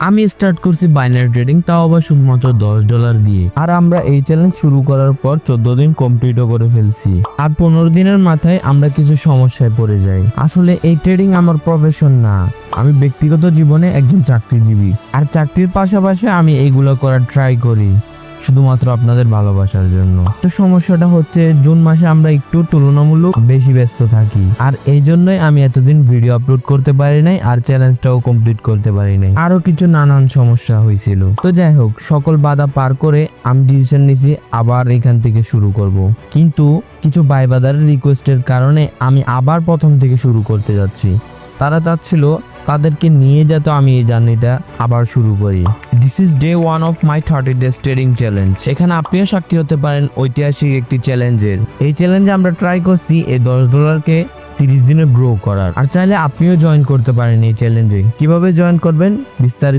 আমি স্টার্ট করছি binary trading, তাও আবার শুধুমাত্র $10 দিয়ে। আর আমরা এই চ্যালেঞ্জ শুরু করার পর 14 দিন কমপ্লিটও করে ফেলছি। আর 15 দিনের মাথায় আমরা কিছু সমস্যায় পড়ে যাই। আসলে এই ট্রেডিং আমার প্রফেশন না, আমি ব্যক্তিগত জীবনে একজন চাকরিজীবী। আর চাকরির পাশাপাশি আমি এইগুলো করার ট্রাই করি শুধুমাত্র আপনাদের ভালোবাসার জন্য। তো সমস্যাটা হচ্ছে জুন মাসে আমরা একটু তুলনামূলক বেশি ব্যস্ত থাকি, আর এই জন্যই আমি এতদিন ভিডিও আপলোড করতে পারি নাই আর চ্যালেঞ্জটাও কমপ্লিট করতে পারি নাই। আরো কিছু নানান সমস্যা হয়েছিল। তো যাই হোক, সকল বাধা পার করে আমি ডিসিশন নিয়েছি আবার এখান থেকে শুরু করব। কিন্তু কিছু ভাই বাদারের রিকোয়েস্টের কারণে আমি আবার প্রথম থেকে শুরু করতে যাচ্ছি। তারা চাচ্ছিল তাদেরকে নিয়ে যেত আমি এই জার্নিটা আবার শুরু করি। This is day 1 of my 30 days trading challenge. এখানে আপনিও সাক্ষী হতে পারেন ঐতিহাসিক একটি চ্যালেঞ্জের। এই চ্যালেঞ্জে আমরা ট্রাই করছি এই $10কে 30 দিনে গ্রো করার। আর চাইলে আপনিও জয়েন করতে পারেন এই চ্যালেঞ্জে। কিভাবে জয়েন করবেন বিস্তারিত